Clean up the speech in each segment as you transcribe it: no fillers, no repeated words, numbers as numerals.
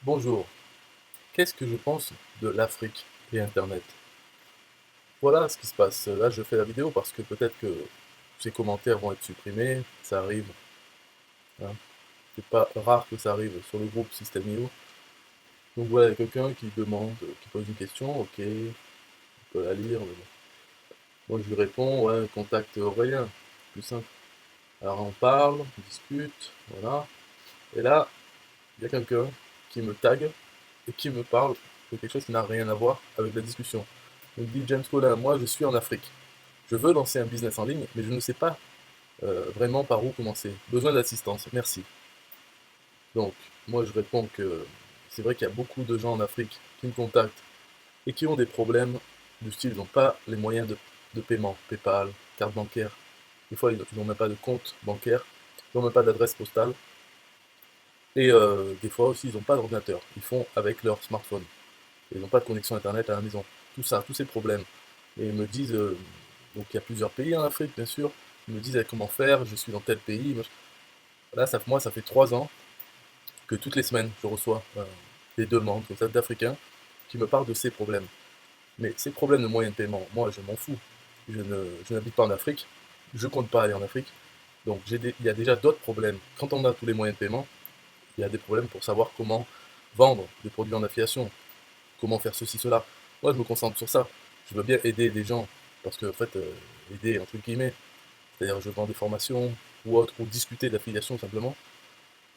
Bonjour, qu'est-ce que je pense de l'Afrique et Internet? Voilà ce qui se passe. Là, je fais la vidéo parce que peut-être que ces commentaires vont être supprimés, ça arrive, hein. C'est pas rare que ça arrive sur le groupe System.io. Donc voilà, il y a quelqu'un qui demande, qui pose une question, ok, on peut la lire. Mais bon. Moi, je lui réponds, ouais, contacte Aurélien, plus simple. Alors on parle, on discute, voilà. Et là, il y a quelqu'un qui me tag et qui me parle de quelque chose qui n'a rien à voir avec la discussion. Il me dit James Collin, moi je suis en Afrique. Je veux lancer un business en ligne, mais je ne sais pas vraiment par où commencer. Besoin d'assistance, merci. Donc, moi je réponds que c'est vrai qu'il y a beaucoup de gens en Afrique qui me contactent et qui ont des problèmes du style, ils n'ont pas les moyens de paiement, PayPal, carte bancaire. Des fois, ils n'ont même pas de compte bancaire, ils n'ont même pas d'adresse postale. Et des fois aussi, ils n'ont pas d'ordinateur. Ils font avec leur smartphone. Ils n'ont pas de connexion Internet à la maison. Tout ça, tous ces problèmes. Et ils me disent, donc il y a plusieurs pays en Afrique, bien sûr. Ils me disent comment faire, je suis dans tel pays. Là, moi, ça fait 3 ans que toutes les semaines, je reçois des demandes comme ça d'Africains qui me parlent de ces problèmes. Mais ces problèmes de moyens de paiement, moi, je m'en fous. Je n'habite pas en Afrique. Je compte pas aller en Afrique. Donc, il y a déjà d'autres problèmes. Quand on a tous les moyens de paiement, il y a des problèmes pour savoir comment vendre des produits en affiliation, comment faire ceci, cela. Moi, je me concentre sur ça. Je veux bien aider des gens, parce que, en fait, aider, entre guillemets, c'est-à-dire je vends des formations ou autre, ou discuter d'affiliation simplement,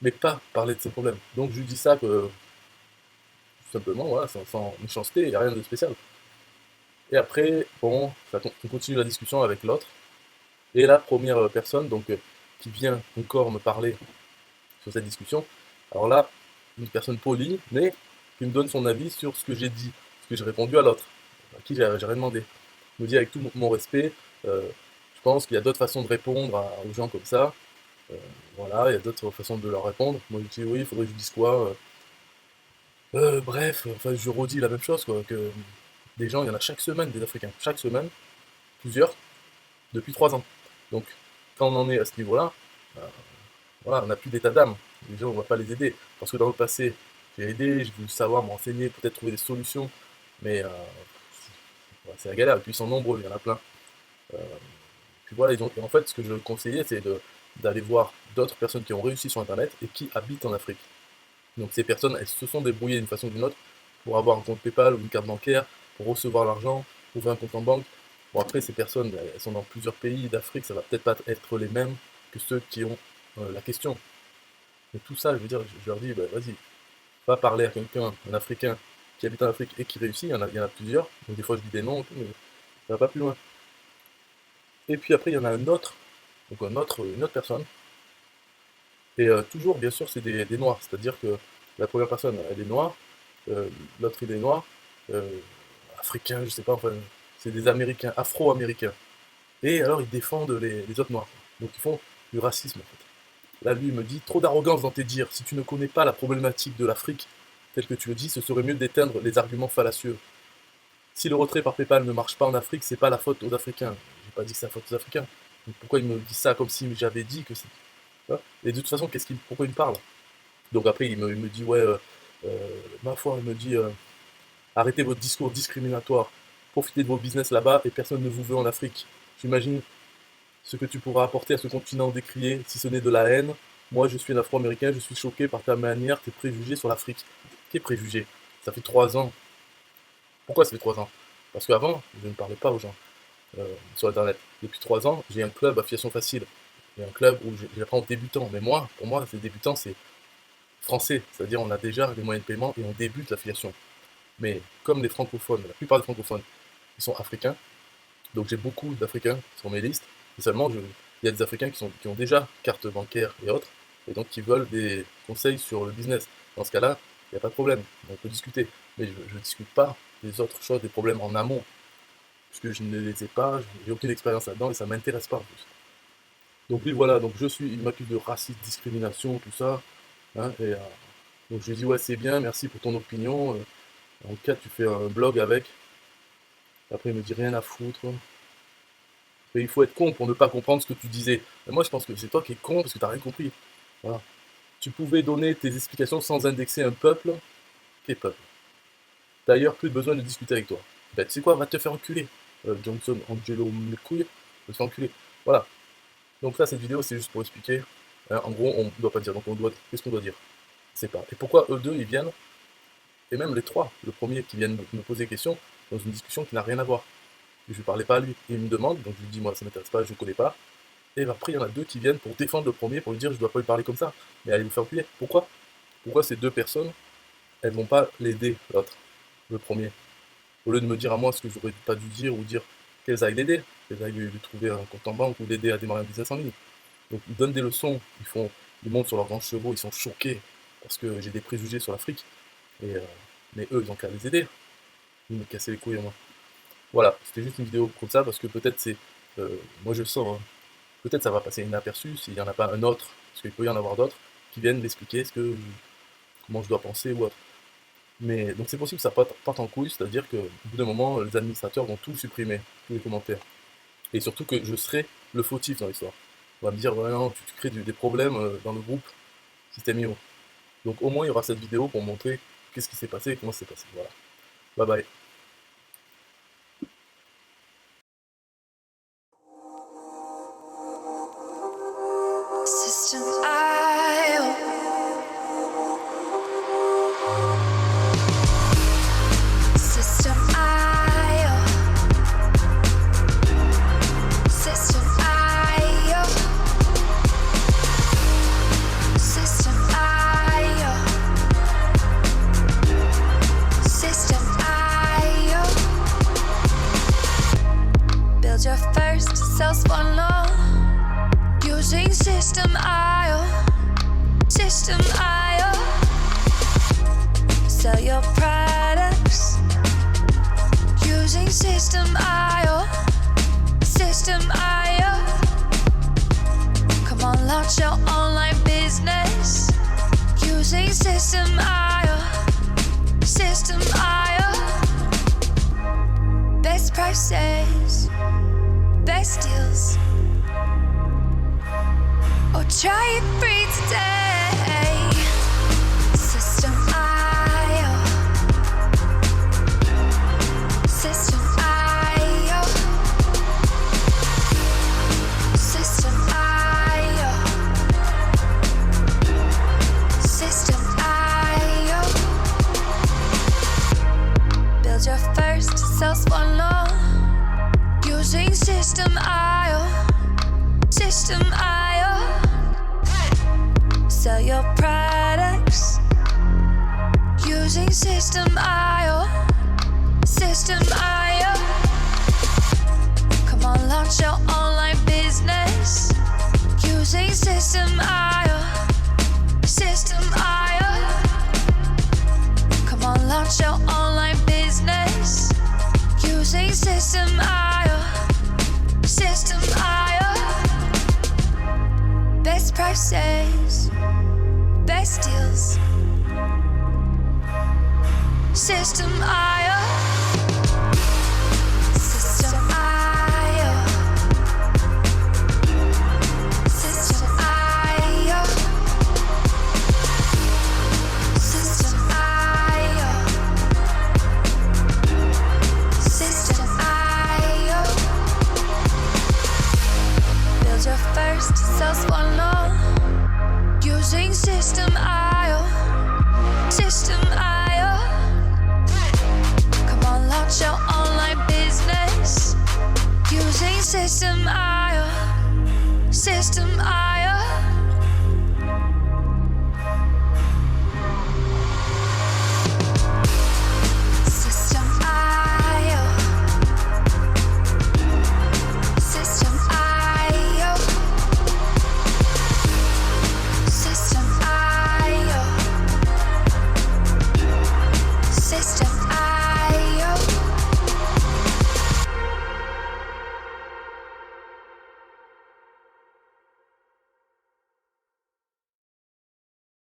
mais pas parler de ces problèmes. Donc, je lui dis ça que, tout simplement, voilà, sans méchanceté, il n'y a rien de spécial. Et après, bon, on continue la discussion avec l'autre, et la première personne, donc, qui vient encore me parler sur cette discussion, alors là, une personne polie, mais qui me donne son avis sur ce que j'ai dit, ce que j'ai répondu à l'autre, à qui j'ai rien demandé. Il me dit avec tout mon respect, je pense qu'il y a d'autres façons de répondre aux gens comme ça. Euh, voilà, il y a d'autres façons de leur répondre. Moi je dis oui, il faudrait que je dise quoi. Bref, enfin je redis la même chose quoi, que des gens, il y en a chaque semaine des Africains, chaque semaine, plusieurs, depuis 3 ans. Donc quand on en est à ce niveau-là, euh, voilà, on n'a plus d'état d'âme. Les gens, on ne va pas les aider. Parce que dans le passé, j'ai aidé, j'ai voulu savoir, me renseigner, peut-être trouver des solutions, mais voilà, c'est la galère. Et puis ils sont nombreux, il y en a plein. Euh, Puis voilà, et en fait, ce que je conseillais, c'est d'aller voir d'autres personnes qui ont réussi sur Internet et qui habitent en Afrique. Donc ces personnes, elles se sont débrouillées d'une façon ou d'une autre pour avoir un compte PayPal ou une carte bancaire, pour recevoir l'argent, ouvrir un compte en banque. Bon, après, ces personnes, elles sont dans plusieurs pays d'Afrique, ça va peut-être pas être les mêmes que ceux qui ont la question. Mais tout ça, je veux dire, je leur dis, bah, vas-y, va parler à quelqu'un, un Africain qui habite en Afrique et qui réussit, il y en a plusieurs. Donc des fois, je dis des noms, mais ça va pas plus loin. Et puis après, il y en a un autre, donc une autre personne. Et toujours, bien sûr, c'est des noirs. C'est-à-dire que la première personne, elle est noire, euh, l'autre, il est noir, euh, africain, je sais pas, enfin, c'est des Américains, Afro-Américains. Et alors, ils défendent les autres noirs. Donc, ils font du racisme, en fait. Là, lui, il me dit, trop d'arrogance dans tes dires. Si tu ne connais pas la problématique de l'Afrique, telle que tu le dis, ce serait mieux d'éteindre les arguments fallacieux. Si le retrait par PayPal ne marche pas en Afrique, c'est pas la faute aux Africains. J'ai pas dit que c'est la faute aux Africains. Donc, pourquoi il me dit ça comme si j'avais dit que c'est... Et de toute façon, pourquoi il me parle? Donc après, il me dit, ouais, ma foi, il me dit, arrêtez votre discours discriminatoire, profitez de vos business là-bas et personne ne vous veut en Afrique. J'imagine ce que tu pourras apporter à ce continent décrié, si ce n'est de la haine. Moi, je suis un Afro-Américain, je suis choqué par ta manière, tes préjugés sur l'Afrique. Quels préjugés? Ça fait 3 ans. Pourquoi ça fait 3 ans? Parce qu'avant, je ne parlais pas aux gens sur Internet. Depuis 3 ans, j'ai un club affiliation facile. J'ai un club où j'apprends aux débutants. Mais moi, pour moi, ces débutants, c'est français, c'est-à-dire on a déjà les moyens de paiement et on débute l'affiliation. Mais comme les francophones, la plupart des francophones, ils sont africains, donc j'ai beaucoup d'Africains sur mes listes, et seulement il y a des Africains qui ont déjà carte bancaire et autres, et donc qui veulent des conseils sur le business. Dans ce cas-là, il n'y a pas de problème, on peut discuter. Mais je ne discute pas des autres choses, des problèmes en amont, puisque je ne les ai pas, j'ai aucune expérience là-dedans et ça ne m'intéresse pas en plus. Donc lui voilà, donc il m'accuse de racisme, discrimination, tout ça, hein, et donc je lui dis ouais c'est bien, merci pour ton opinion. En cas tu fais un blog avec. Après il me dit rien à foutre. Mais il faut être con pour ne pas comprendre ce que tu disais. Mais moi je pense que c'est toi qui es con parce que t'as rien compris. Voilà. Tu pouvais donner tes explications sans indexer un peuple. tes peuples. D'ailleurs, plus besoin de discuter avec toi. Ben, tu sais quoi, va te faire enculer. Johnson, Angelo, mes couilles, va te faire enculer. Voilà. Donc là, cette vidéo, c'est juste pour expliquer. Hein, en gros, on ne doit pas dire. Donc qu'est-ce qu'on doit dire? C'est pas. Et pourquoi eux deux, ils viennent, et même les trois, le premier qui viennent me poser des questions, dans une discussion qui n'a rien à voir. Je ne parlais pas à lui. Il me demande, donc je lui dis, moi, ça ne m'intéresse pas, je ne connais pas. Et après, il y en a deux qui viennent pour défendre le premier, pour lui dire, je ne dois pas lui parler comme ça. Mais allez vous faire enculer. Pourquoi? Pourquoi ces deux personnes, elles vont pas l'aider, l'autre, le premier? Au lieu de me dire à moi ce que j'aurais pas dû dire ou dire qu'elles aillent l'aider, qu'elles aillent lui trouver un compte en banque ou l'aider à démarrer un business en ligne. Donc ils donnent des leçons, ils montent sur leurs grands chevaux, ils sont choqués parce que j'ai des préjugés sur l'Afrique. Mais eux, ils ont qu'à les aider. Ils me cassaient les couilles à moi. Voilà, c'était juste une vidéo comme ça parce que peut-être c'est. Moi je sens, hein, peut-être ça va passer inaperçu s'il n'y en a pas un autre, parce qu'il peut y en avoir d'autres qui viennent m'expliquer comment je dois penser ou autre. Mais donc c'est possible que ça parte en couille, c'est-à-dire qu'au bout d'un moment, les administrateurs vont tout supprimer, tous les commentaires. Et surtout que je serai le fautif dans l'histoire. On va me dire, ouais, non, tu crées des problèmes dans le groupe Système.io. Donc au moins, il y aura cette vidéo pour montrer qu'est-ce qui s'est passé et comment c'est passé. Voilà. Bye bye. System.io. System.io. System.io. System.io. System.io. Build your first sales funnel using System.io. System.io. Sell your products using System.io. System.io. Come on, launch your online business using System.io. System.io. Best prices, best deals. Or try it free today. System.io. System.io. System.io. System.io. Build your first sales funnel using System.io. System.io. Sell your products using System.io. System.io. Come on, launch your online business using System.io. System.io. Come on, launch your online business using System.io. System.io. Best prices, best deals. System.io.